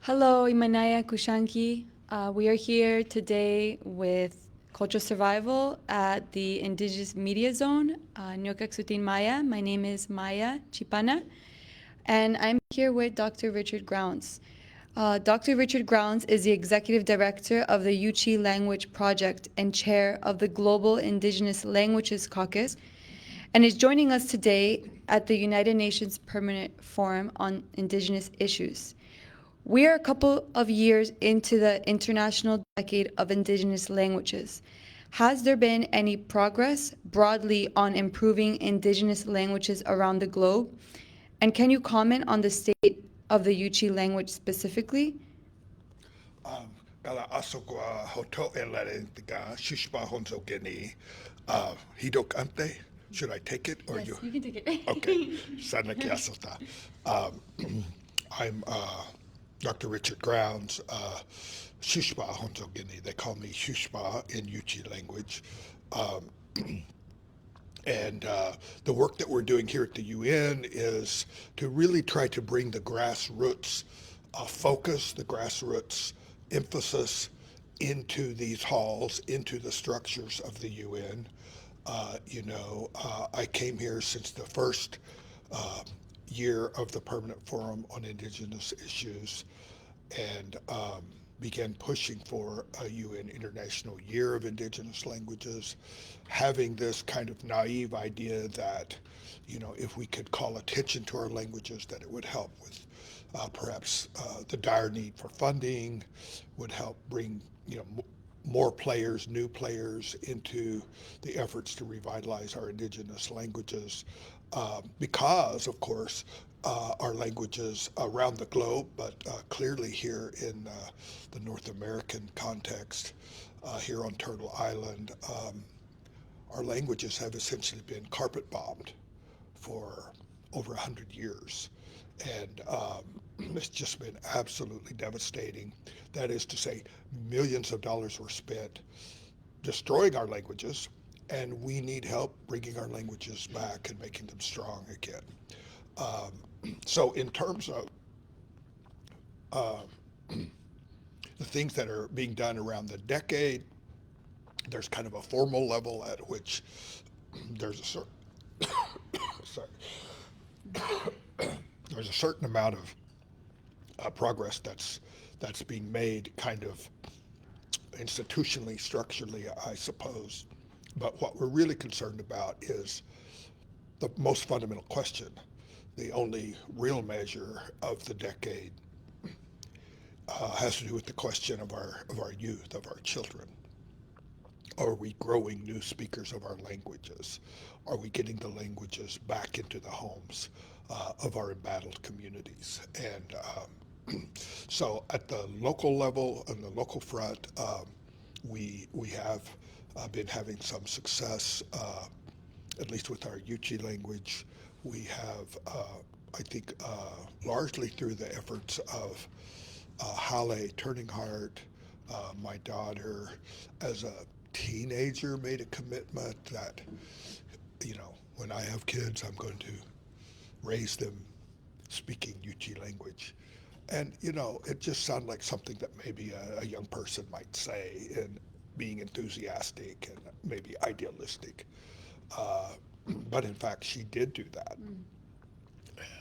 Hello, Imanaya Kushanki. We are here today with Cultural Survival at the Indigenous Media Zone, Nyokaksutin Maya. My name is Maya Chipana, and I'm here with Dr. Richard Grounds. Dr. Richard Grounds is the Executive Director of the Yuchi Language Project and Chair of the Global Indigenous Languages Caucus, and is joining us today at the United Nations Permanent Forum on Indigenous Issues. We are a couple of years into the International Decade of Indigenous Languages. Has there been any progress broadly on improving Indigenous languages around the globe? And can you comment on the state of the Yuchi language specifically? Kala asokwa hoto elare tiga shishpa honzo geni hidok ante. Should I take it or you? Yes, you can take Okay, it. sana kiasota. Um, I'm Dr. Richard Grounds, Shushpa honzo geni. They call me Shushpa in Yuchi language. Um, and the work that we're doing here at the UN is to really try to bring the grassroots focus, the grassroots emphasis into these halls, into the structures of the UN. I came here since the first uh, year of the Permanent Forum on Indigenous Issues and began pushing for a UN International Year of Indigenous Languages, having this kind of naive idea that, if we could call attention to our languages, that it would help with perhaps the dire need for funding, would help bring, more players, new players into the efforts to revitalize our indigenous languages. Because, of course, our languages around the globe, but clearly here in the North American context, here on Turtle Island, our languages have essentially been carpet bombed for over 100 years. And it's just been absolutely devastating. That is to say, millions of dollars were spent destroying our languages, and we need help bringing our languages back and making them strong again. So, in terms of the things that are being done around the decade, there's kind of a formal level at which there's a certain sorry, there's a certain amount of progress that's being made, kind of institutionally, structurally, I suppose. But what we're really concerned about is the most fundamental question, the only real measure of the decade, has to do with the question of our youth, of our children. Are we growing new speakers of our languages? Are we getting the languages back into the homes of our embattled communities? And so, at the local level, on the local front, we have been having some success, at least with our Yuchi language. We have, I think, largely through the efforts of Hale Turning Heart, my daughter, as a teenager, made a commitment that, when I have kids, I'm going to raise them speaking Yuchi language. And, it just sounded like something that maybe a young person might say, and being enthusiastic and maybe idealistic. Uh, but in fact, she did do that.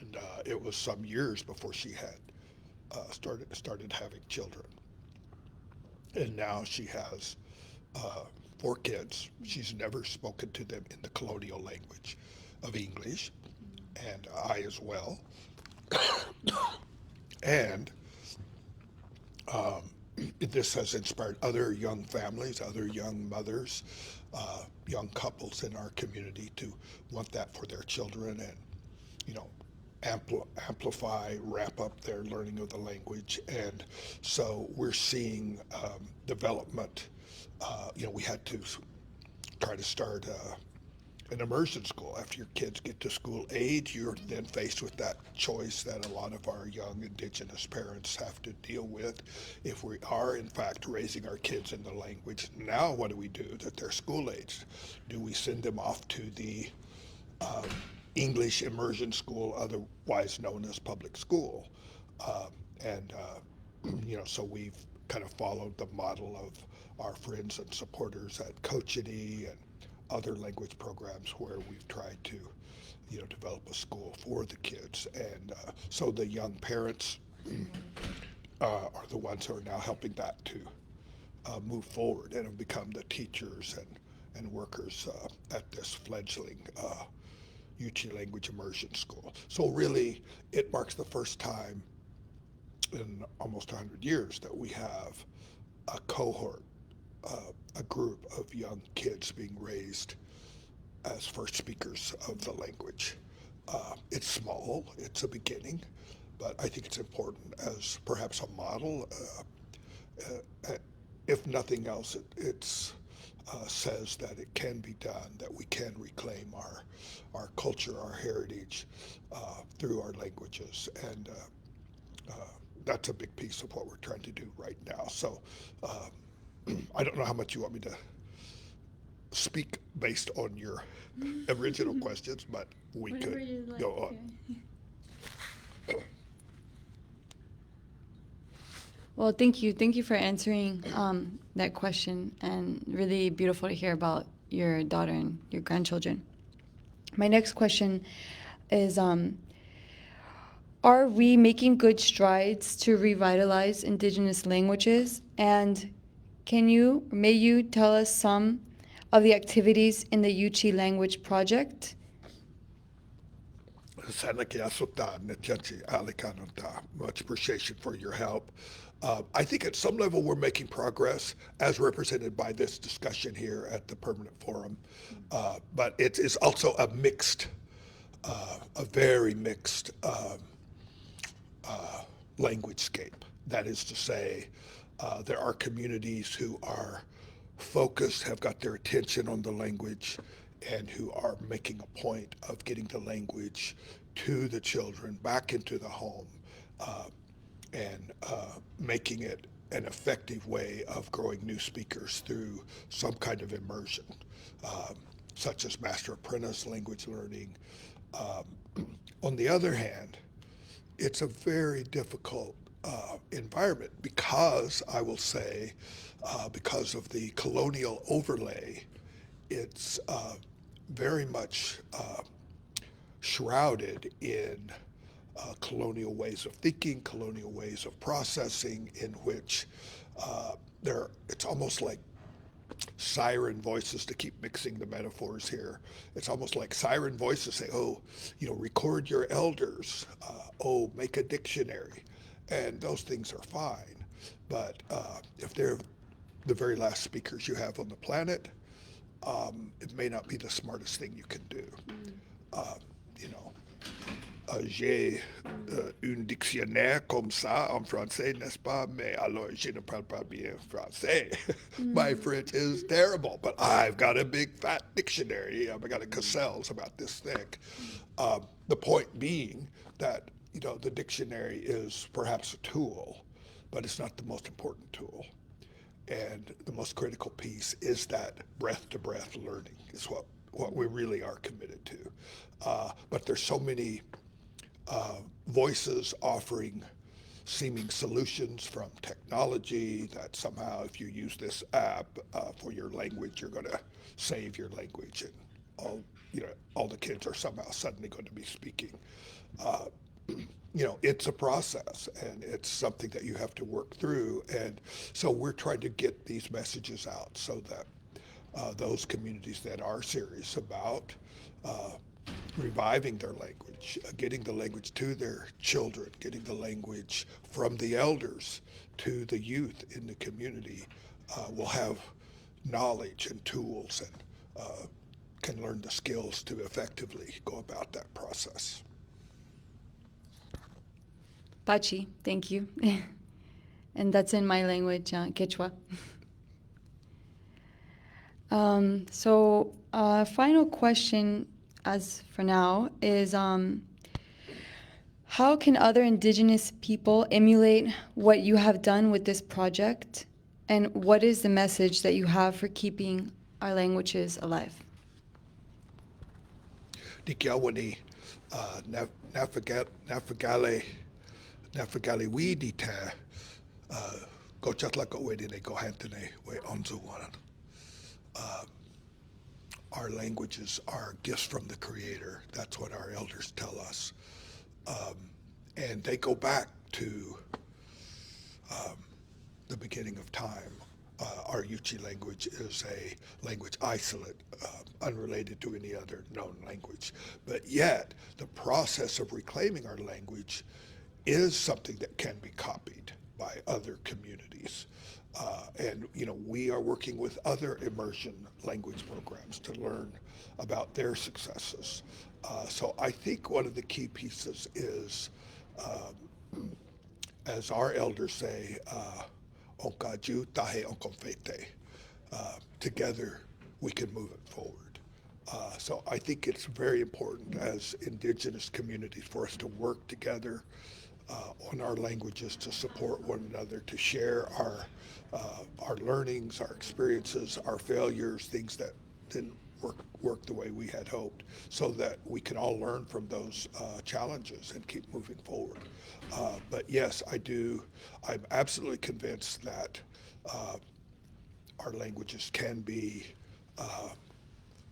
And it was some years before she had started having children. And now she has uh, four kids. She's never spoken to them in the colonial language of English, and I as well. And um, this has inspired other young families, other young mothers, young couples in our community to want that for their children, and you know amplify, ramp up their learning of the language. And so we're seeing development. We had to try to start an immersion school. After your kids get to school age, you're then faced with that choice that a lot of our young indigenous parents have to deal with. If we are, in fact, raising our kids in the language, now what do we do that they're school aged? Do we send them off to the um, English immersion school, otherwise known as public school? And So we've kind of followed the model of our friends and supporters at Coachity and other language programs where we've tried to, develop a school for the kids. And so the young parents are the ones who are now helping that to move forward and have become the teachers and workers at this fledgling Yuchi language immersion school. So really, it marks the first time in almost 100 years that we have a cohort, a group of young kids being raised as first speakers of the language. It's small, it's a beginning, but I think it's important as perhaps a model. If nothing else, it says that it can be done, that we can reclaim our culture, our heritage through our languages. And that's a big piece of what we're trying to do right now. So I don't know how much you want me to speak based on your original questions, but we Whatever could you like. go on. Well, thank you. Thank you for answering that question, and really beautiful to hear about your daughter and your grandchildren. My next question is, are we making good strides to revitalize indigenous languages? And may you tell us some of the activities in the Yuchi language project? Much appreciation for your help. I think at some level we're making progress as represented by this discussion here at the Permanent Forum. But it is also a very mixed language-scape. That is to say, there are communities who are focused, have got their attention on the language, and who are making a point of getting the language to the children, back into the home, and making it an effective way of growing new speakers through some kind of immersion, such as master apprentice language learning. On the other hand, it's a very difficult environment because, I will say, because of the colonial overlay, it's very much shrouded in colonial ways of thinking, colonial ways of processing, in which it's almost like siren voices, to keep mixing the metaphors here. It's almost like siren voices say, oh, record your elders, oh, make a dictionary. And those things are fine. But if they're the very last speakers you have on the planet, it may not be the smartest thing you can do. J'ai un dictionnaire comme ça en français, n'est-ce pas? Mais alors, je ne parle pas bien français. My French is terrible, but I've got a big fat dictionary. I've got a Cassell's about this thick. The point being that, the dictionary is perhaps a tool, but it's not the most important tool. And the most critical piece is that breath-to-breath learning is what we really are committed to. But there's so many voices offering seeming solutions from technology that somehow if you use this app for your language, you're going to save your language, and all the kids are somehow suddenly going to be speaking. It's a process, and it's something that you have to work through. And so we're trying to get these messages out so that those communities that are serious about reviving their language, getting the language to their children, getting the language from the elders to the youth in the community, will have knowledge and tools and can learn the skills to effectively go about that process. Pachi, thank you. And that's in my language, Quechua. So final question, as for now, is how can other indigenous people emulate what you have done with this project? And what is the message that you have for keeping our languages alive? Dikiawani nafagaliwidita Go chatlaka wedine go hantene we onzuwanan. Our languages are gifts from the Creator. That's what our elders tell us. Um, and they go back to the beginning of time. Our Yuchi language is a language isolate, unrelated to any other known language. But yet, the process of reclaiming our language is something that can be copied by other communities. And we are working with other immersion language programs to learn about their successes. So I think one of the key pieces is, as our elders say, "Onkaju tahe onkonfete." Together, we can move it forward. So I think it's very important as indigenous communities for us to work together on our languages, to support one another, to share our learnings, our experiences, our failures, things that didn't work the way we had hoped, so that we can all learn from those challenges and keep moving forward. But yes, I'm absolutely convinced that our languages can be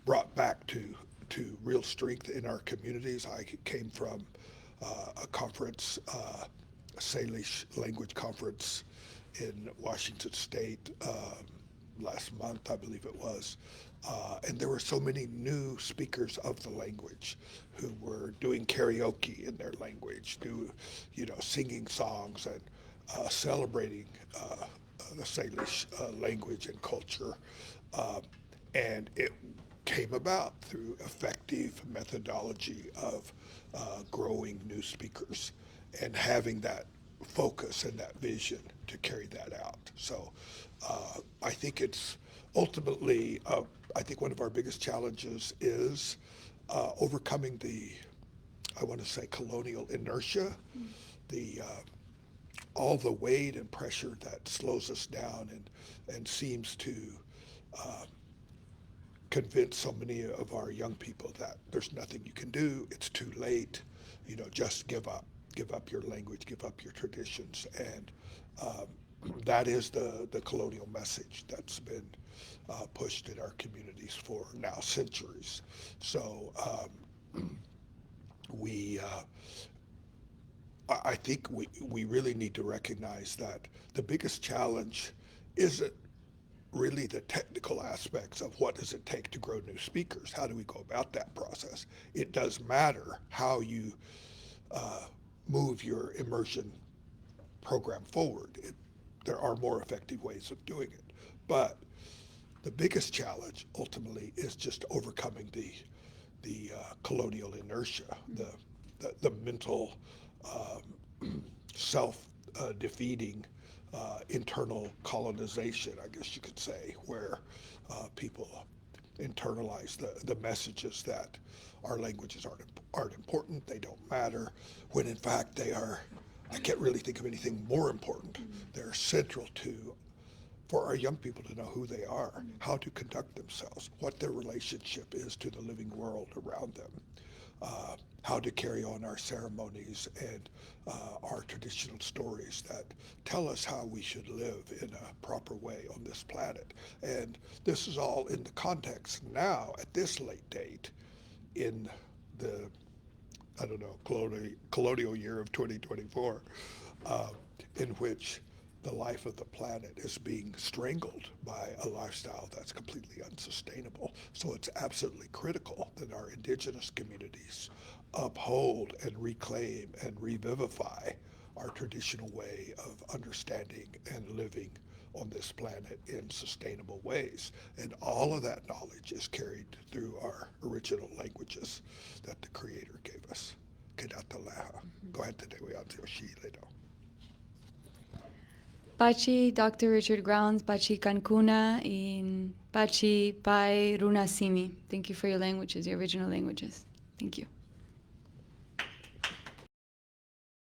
brought back to real strength in our communities. I came from a conference, a Salish language conference in Washington State last month, I believe it was. And there were so many new speakers of the language who were doing karaoke in their language, singing songs and celebrating the Salish language and culture. And it came about through effective methodology of growing new speakers and having that focus and that vision to carry that out. So I think it's ultimately, I think one of our biggest challenges is overcoming I want to say, colonial inertia, the all the weight and pressure that slows us down and seems to convince so many of our young people that there's nothing you can do, it's too late, just give up your language, give up your traditions. And that is the colonial message that's been pushed in our communities for now centuries. So I think we really need to recognize that the biggest challenge isn't really the technical aspects of what does it take to grow new speakers. How do we go about that process? It does matter how you move your immersion program forward. There are more effective ways of doing it. But the biggest challenge ultimately is just overcoming the colonial inertia, the mental self-defeating internal colonization, I guess you could say, where people internalize the messages that our languages aren't important, they don't matter, when in fact they are. I can't really think of anything more important. They're central for our young people to know who they are, how to conduct themselves, what their relationship is to the living world around them, how to carry on our ceremonies and our traditional stories that tell us how we should live in a proper way on this planet. And this is all in the context now, at this late date, in the, colonial year of 2024, in which the life of the planet is being strangled by a lifestyle that's completely unsustainable. So it's absolutely critical that our indigenous communities uphold and reclaim and revivify our traditional way of understanding and living on this planet in sustainable ways. And all of that knowledge is carried through our original languages that the Creator gave us. Kedatalaha. Go ahead today, we on Ledo. Pachi, Dr. Richard Grounds, Pachi Cancuna, in Pachi Pai Runasimi. Thank you for your languages, your original languages. Thank you.